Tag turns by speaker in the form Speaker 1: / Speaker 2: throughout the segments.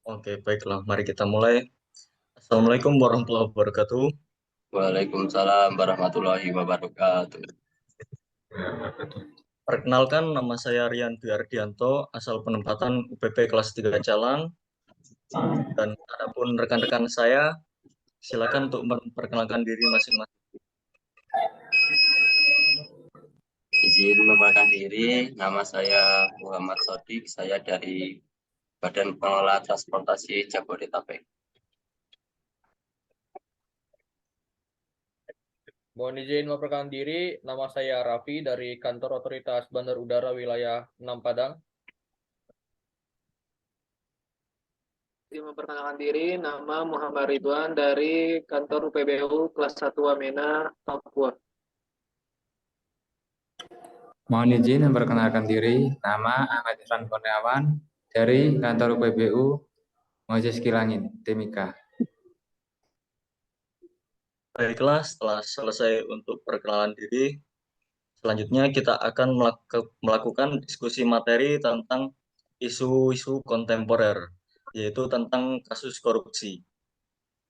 Speaker 1: Oke, baiklah. Mari kita mulai. Assalamualaikum warahmatullahi wabarakatuh.
Speaker 2: Waalaikumsalam warahmatullahi wabarakatuh.
Speaker 1: Perkenalkan, nama saya Rian Dwi Ardianto, asal penempatan UPP kelas 3 Calang. Dan adapun rekan-rekan saya, silakan untuk memperkenalkan diri masing-masing.
Speaker 2: Izin memperkenalkan diri, nama saya Muhammad Sodik, saya dari Badan Pengelola Transportasi Jabodetabek.
Speaker 3: Mohon izin memperkenalkan diri, nama saya Raffi dari Kantor Otoritas Bandar Udara Wilayah 6 Padang.
Speaker 4: Izin memperkenalkan diri, nama Muhammad Ridwan dari Kantor UPBU kelas 1 Wamena, Papua.
Speaker 5: Mohon izin memperkenalkan diri, nama Ahmad Irfan Kurniawan dari Kantor UPBU Moses Kilangin, Timika.
Speaker 1: Baiklah, setelah selesai untuk perkenalan diri, selanjutnya kita akan melakukan diskusi materi tentang isu-isu kontemporer, yaitu tentang kasus korupsi.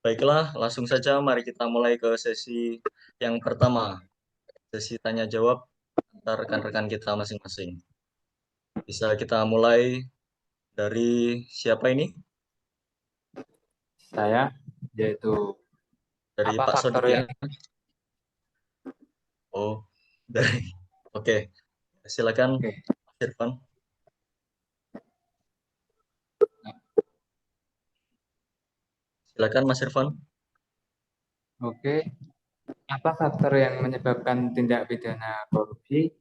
Speaker 1: Baiklah, langsung saja mari kita mulai ke sesi yang pertama, sesi tanya jawab antar rekan-rekan kita masing-masing. Bisa kita mulai dari siapa ini?
Speaker 5: Saya, yaitu
Speaker 1: Dari
Speaker 5: apa
Speaker 1: Pak
Speaker 5: faktor
Speaker 1: Sodik ya?
Speaker 5: yang
Speaker 1: Oh, dari. Oke, silakan
Speaker 5: Oke.
Speaker 1: Mas Irfan. Silakan Mas Irfan.
Speaker 5: Oke, apa faktor yang menyebabkan tindak pidana korupsi?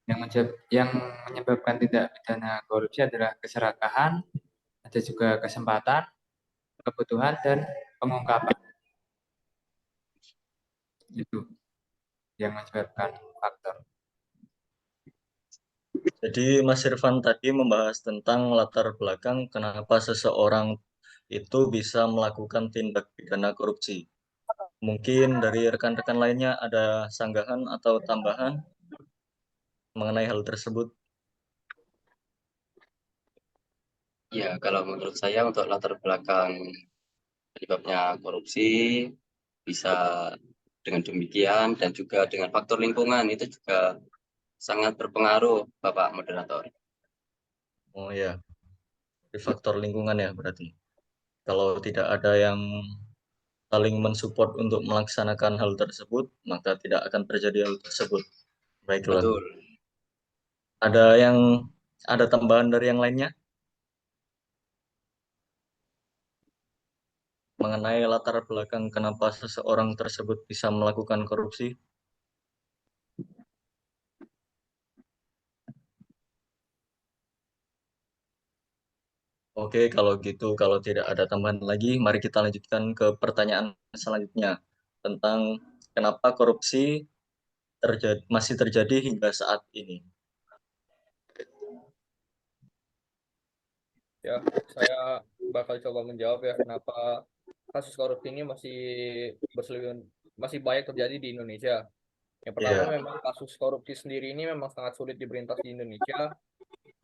Speaker 5: Yang menyebabkan tindak pidana korupsi adalah keserakahan, ada juga kesempatan, kebutuhan, dan pengungkapan. Itu yang menyebabkan faktor.
Speaker 1: Jadi Mas Irfan tadi membahas tentang latar belakang kenapa seseorang itu bisa melakukan tindak pidana korupsi. Mungkin dari rekan-rekan lainnya ada sanggahan atau tambahan mengenai hal tersebut.
Speaker 2: Ya, kalau menurut saya untuk latar belakang penyebabnya korupsi bisa dengan demikian dan juga dengan faktor lingkungan itu juga sangat berpengaruh, Bapak Moderator.
Speaker 1: Oh ya, di faktor lingkungan ya berarti. Kalau tidak ada yang saling mensupport untuk melaksanakan hal tersebut, maka tidak akan terjadi hal tersebut. Baiklah.
Speaker 2: Betul.
Speaker 1: Ada tambahan dari yang lainnya mengenai latar belakang kenapa seseorang tersebut bisa melakukan korupsi? Oke, kalau gitu, kalau tidak ada tambahan lagi, mari kita lanjutkan ke pertanyaan selanjutnya tentang kenapa korupsi masih terjadi hingga saat ini.
Speaker 3: Ya, saya bakal coba menjawab ya kenapa kasus korupsi ini masih banyak terjadi di Indonesia. Yang pertama
Speaker 1: Iya,
Speaker 3: memang kasus korupsi sendiri ini memang sangat sulit diberantas di Indonesia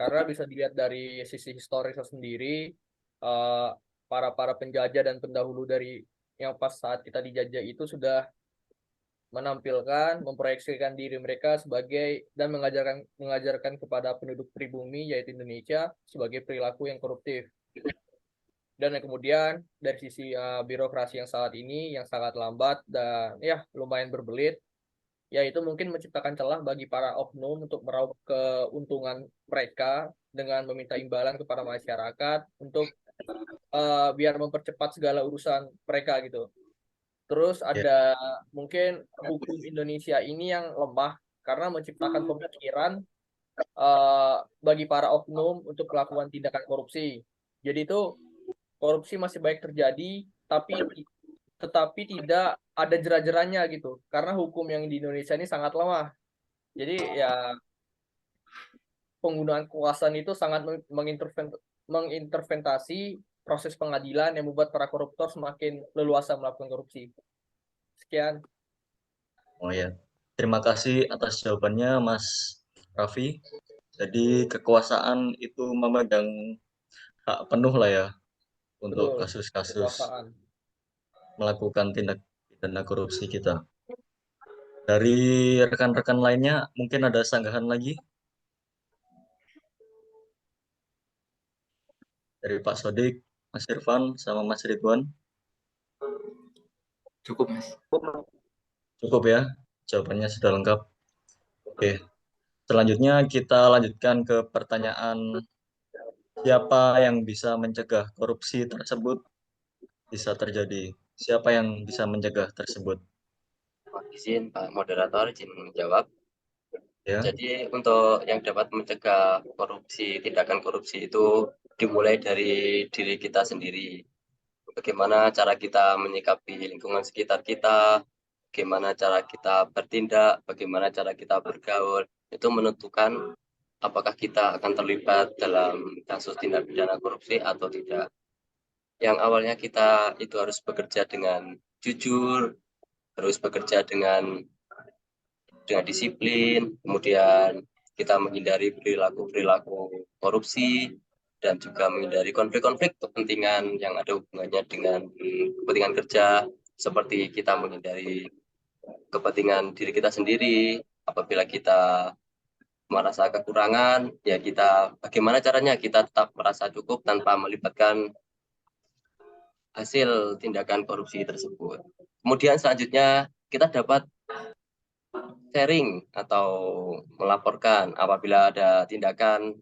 Speaker 3: karena bisa dilihat dari sisi historisnya sendiri, eh, para penjajah dan pendahulu dari yang pas saat kita dijajah itu sudah menampilkan, memproyeksikan diri mereka sebagai dan mengajarkan kepada penduduk pribumi yaitu Indonesia sebagai perilaku yang koruptif. Dan yang kemudian dari sisi birokrasi yang saat ini yang sangat lambat dan ya lumayan berbelit, yaitu mungkin menciptakan celah bagi para oknum untuk meraup keuntungan mereka dengan meminta imbalan kepada masyarakat untuk biar mempercepat segala urusan mereka gitu. Terus
Speaker 1: iya,
Speaker 3: ada mungkin hukum Indonesia ini yang lemah karena menciptakan pemikiran bagi para oknum untuk melakukan tindakan korupsi. Jadi itu korupsi masih baik terjadi, tetapi tidak ada jerat-jerannya gitu. Karena hukum yang di Indonesia ini sangat lemah. Jadi ya penggunaan kekuasaan itu sangat menginterventasi proses pengadilan yang membuat para koruptor semakin leluasa melakukan korupsi. Sekian.
Speaker 1: oh ya. Terima kasih atas jawabannya, Mas Raffi. Jadi kekuasaan itu memegang hak penuh lah ya untuk
Speaker 3: Betul,
Speaker 1: kasus-kasus
Speaker 3: kekuasaan.
Speaker 1: melakukan tindak pidana korupsi kita. Dari rekan-rekan lainnya mungkin ada sanggahan lagi dari Pak Sodik, Mas Irfan, sama Mas Ridwan.
Speaker 5: Cukup, Mas.
Speaker 1: Cukup ya, jawabannya sudah lengkap. Oke, selanjutnya kita lanjutkan ke pertanyaan siapa yang bisa mencegah korupsi tersebut bisa terjadi? Siapa yang bisa mencegah tersebut?
Speaker 2: Izin Pak Moderator, izin menjawab.
Speaker 1: Ya,
Speaker 2: Jadi untuk yang dapat mencegah korupsi, tindakan korupsi itu dimulai dari diri kita sendiri. Bagaimana cara kita menyikapi lingkungan sekitar kita, bagaimana cara kita bertindak, bagaimana cara kita bergaul, itu menentukan apakah kita akan terlibat dalam kasus tindak pidana korupsi atau tidak. Yang awalnya kita itu harus bekerja dengan jujur, harus bekerja dengan disiplin, kemudian kita menghindari perilaku-perilaku korupsi, dan juga menghindari konflik-konflik kepentingan yang ada hubungannya dengan kepentingan kerja, seperti kita menghindari kepentingan diri kita sendiri. Apabila kita merasa kekurangan, ya kita bagaimana caranya kita tetap merasa cukup tanpa melibatkan hasil tindakan korupsi tersebut. Kemudian selanjutnya kita dapat sharing atau melaporkan apabila ada tindakan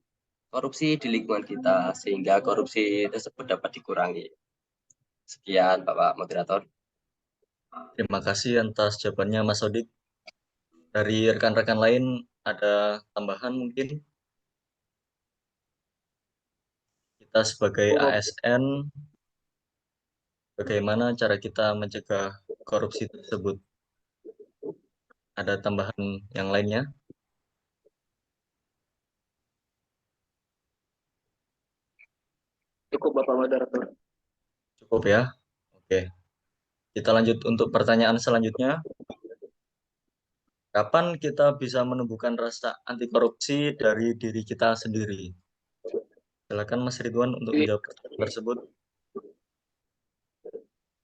Speaker 2: korupsi di lingkungan kita sehingga korupsi tersebut dapat dikurangi. Sekian Bapak Moderator.
Speaker 1: terima kasih atas jawabannya Mas Sodik. Dari rekan-rekan lain ada tambahan mungkin? Kita sebagai ASN, bagaimana cara kita mencegah korupsi tersebut? Ada tambahan yang lainnya?
Speaker 4: Cukup Bapak Moderator.
Speaker 1: Cukup ya? Oke. Kita lanjut untuk pertanyaan selanjutnya. Kapan kita bisa menumbuhkan rasa anti korupsi dari diri kita sendiri? Silakan Mas Ridwan untuk
Speaker 4: Jadi,
Speaker 1: menjawab pertanyaan tersebut.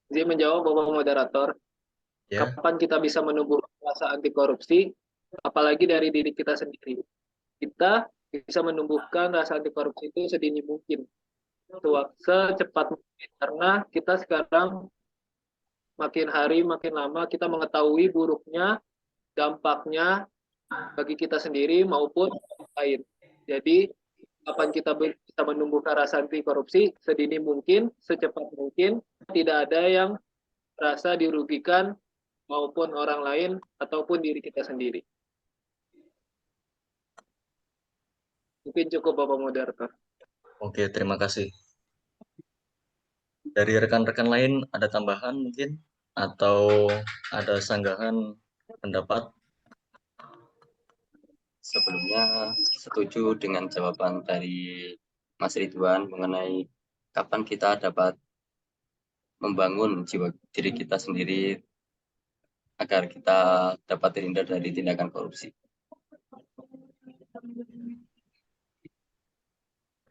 Speaker 4: dia menjawab Bapak Moderator,
Speaker 1: Ya,
Speaker 4: kapan kita bisa menumbuh rasa anti korupsi, apalagi dari diri kita sendiri. Kita bisa menumbuhkan rasa anti korupsi itu sedini mungkin, secepat mungkin, karena kita sekarang makin hari makin lama kita mengetahui buruknya dampaknya bagi kita sendiri maupun orang lain. Jadi kapan kita bisa menumbuhkan rasa anti korupsi sedini mungkin, secepat mungkin, tidak ada yang merasa dirugikan maupun orang lain ataupun diri kita sendiri. Mungkin cukup Bapak Moderator.
Speaker 1: oke, terima kasih. Dari rekan-rekan lain ada tambahan mungkin? Atau ada sanggahan pendapat?
Speaker 2: Sebelumnya setuju dengan jawaban dari Mas Ridwan mengenai kapan kita dapat membangun jiwa diri kita sendiri agar kita dapat terhindar dari tindakan korupsi.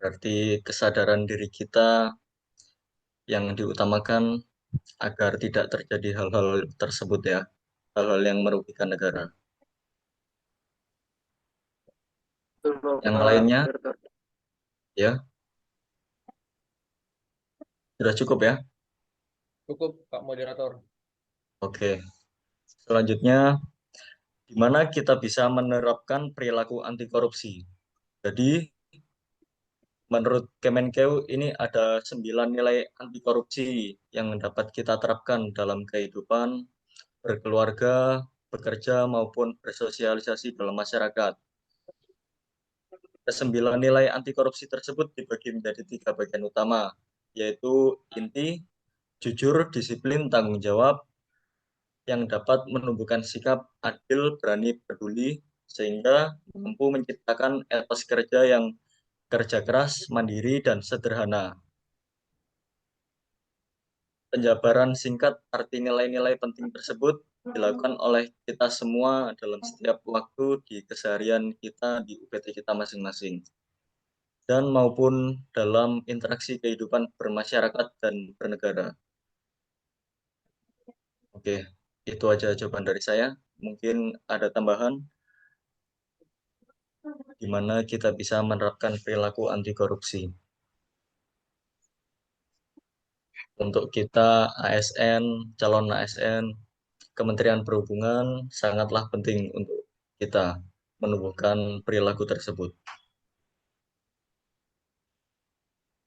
Speaker 1: Berarti kesadaran diri kita yang diutamakan agar tidak terjadi hal-hal tersebut ya, hal-hal yang merugikan negara. Yang lainnya, ya, sudah cukup ya?
Speaker 3: Cukup, Pak Moderator.
Speaker 1: Oke. Selanjutnya, di mana kita bisa menerapkan perilaku anti korupsi. Jadi, menurut Kemenkeu ini ada 9 nilai anti korupsi yang dapat kita terapkan dalam kehidupan, berkeluarga, bekerja, maupun bersosialisasi dalam masyarakat. Kesembilan nilai anti korupsi tersebut dibagi menjadi 3 bagian utama, yaitu inti, jujur, disiplin, tanggung jawab, yang dapat menumbuhkan sikap adil, berani, peduli, sehingga mampu menciptakan etos kerja yang kerja keras, mandiri, dan sederhana. Penjabaran singkat arti nilai-nilai penting tersebut dilakukan oleh kita semua dalam setiap waktu di keseharian kita di UPT kita masing-masing. dan maupun dalam interaksi kehidupan bermasyarakat dan bernegara. Oke, itu aja jawaban dari saya. Mungkin ada tambahan di mana kita bisa menerapkan perilaku anti korupsi. Untuk kita ASN, calon ASN, Kementerian Perhubungan sangatlah penting untuk kita menumbuhkan perilaku tersebut.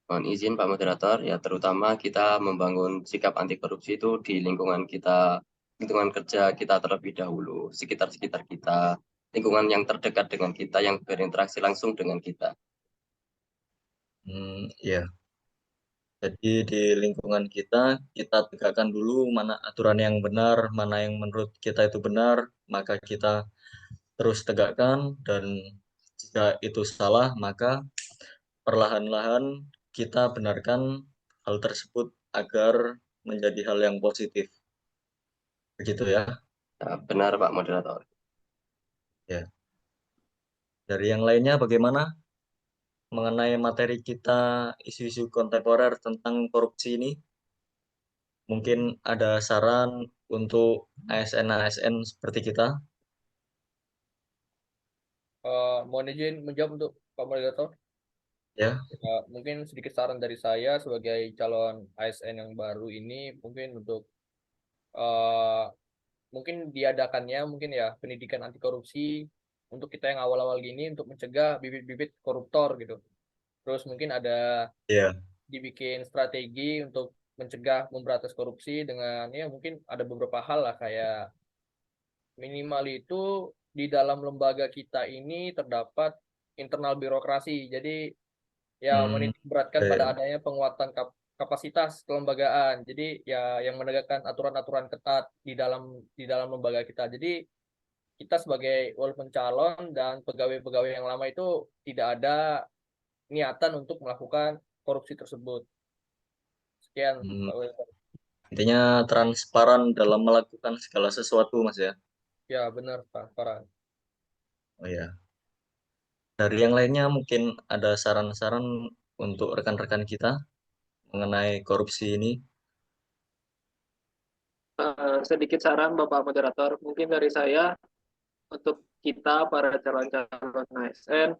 Speaker 2: Mohon izin Pak Moderator, ya terutama kita membangun sikap anti korupsi itu di lingkungan kita, lingkungan kerja kita terlebih dahulu, sekitar-sekitar kita, lingkungan yang terdekat dengan kita, yang berinteraksi langsung dengan kita.
Speaker 1: Ya. Jadi di lingkungan kita tegakkan dulu mana aturan yang benar, mana yang menurut kita itu benar, maka kita terus tegakkan, dan jika itu salah, maka perlahan-lahan kita benarkan hal tersebut agar menjadi hal yang positif. Begitu ya.
Speaker 2: Ya, benar Pak Moderator.
Speaker 1: Ya. Dari yang lainnya bagaimana mengenai materi kita isu-isu kontemporer tentang korupsi ini? Mungkin ada saran untuk ASN-ASN seperti kita?
Speaker 3: Mohon izin menjawab untuk Pak Moderator.
Speaker 1: Ya,
Speaker 3: Mungkin sedikit saran dari saya sebagai calon ASN yang baru ini, mungkin untuk eh, mungkin diadakannya mungkin ya pendidikan anti korupsi untuk kita yang awal-awal gini untuk mencegah bibit-bibit koruptor gitu. Terus mungkin ada
Speaker 1: ya,
Speaker 3: dibikin strategi untuk mencegah memberantas korupsi dengan ya mungkin ada beberapa hal lah kayak minimal itu di dalam lembaga kita ini terdapat internal birokrasi. Jadi ya menitik beratkan
Speaker 1: ya,
Speaker 3: pada
Speaker 1: ya.
Speaker 3: adanya penguatan kapasitas kelembagaan. Jadi ya yang menegakkan aturan-aturan ketat di dalam lembaga kita. Jadi kita sebagai walaupun calon dan pegawai-pegawai yang lama itu tidak ada niatan untuk melakukan korupsi tersebut. Sekian,
Speaker 1: Hmm,
Speaker 3: Pak Wilson.
Speaker 1: Intinya transparan dalam melakukan segala sesuatu, Mas ya.
Speaker 3: Ya benar, Pak Farhan.
Speaker 1: Oh ya. Dari yang lainnya mungkin ada saran-saran untuk rekan-rekan kita mengenai korupsi ini.
Speaker 4: Sedikit saran Bapak Moderator, mungkin dari saya untuk kita para calon-calon ASN,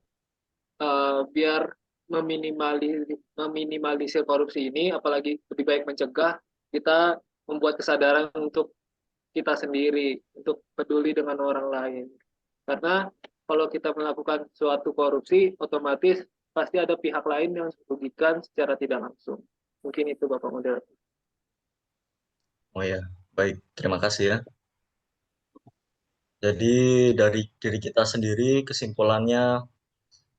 Speaker 4: biar meminimalisir korupsi ini, apalagi lebih baik mencegah, kita membuat kesadaran untuk kita sendiri, untuk peduli dengan orang lain. Karena kalau kita melakukan suatu korupsi, otomatis pasti ada pihak lain yang dirugikan secara tidak langsung. Mungkin itu Bapak Moderator.
Speaker 1: Oh ya, baik. Terima kasih ya. Jadi dari diri kita sendiri kesimpulannya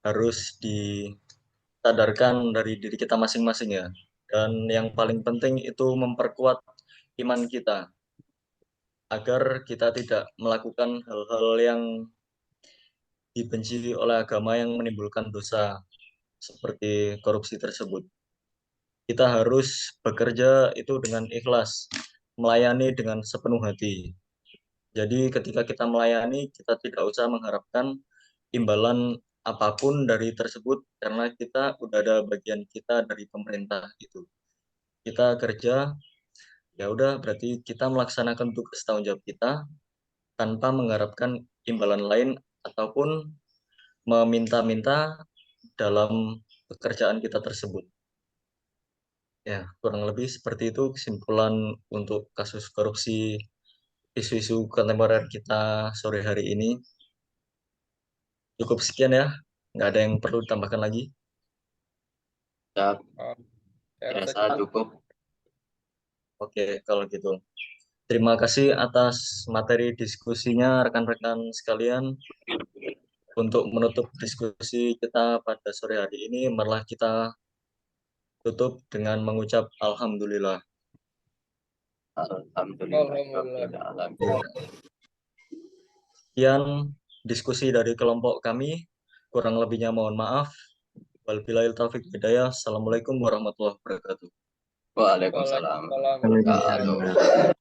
Speaker 1: harus disadarkan dari diri kita masing-masing ya. Dan yang paling penting itu memperkuat iman kita agar kita tidak melakukan hal-hal yang dibenci oleh agama yang menimbulkan dosa seperti korupsi tersebut. Kita harus bekerja itu dengan ikhlas, melayani dengan sepenuh hati. Jadi ketika kita melayani, kita tidak usah mengharapkan imbalan apapun dari tersebut karena kita udah ada bagian kita dari pemerintah itu. Kita kerja, ya udah berarti kita melaksanakan tugas tanggung jawab kita tanpa mengharapkan imbalan lain ataupun meminta-minta dalam pekerjaan kita tersebut. Ya, kurang lebih seperti itu kesimpulan untuk kasus korupsi isu-isu kontemporer kita sore hari ini. Cukup sekian ya, nggak ada yang perlu ditambahkan lagi.
Speaker 2: Ya,
Speaker 3: Saya rasa
Speaker 2: dirasa cukup.
Speaker 1: Oke, kalau gitu. Terima kasih atas materi diskusinya rekan-rekan sekalian. Untuk menutup diskusi kita pada sore hari ini, marilah kita tutup dengan mengucap Alhamdulillah.
Speaker 3: Alhamdulillah.
Speaker 1: Sekian diskusi dari kelompok kami. Kurang lebihnya mohon maaf. Wabillahi taufiq hidayah. Assalamualaikum warahmatullahi wabarakatuh.
Speaker 2: Waalaikumsalam.
Speaker 3: Waalaikumsalam warahmatullahi wabarakatuh.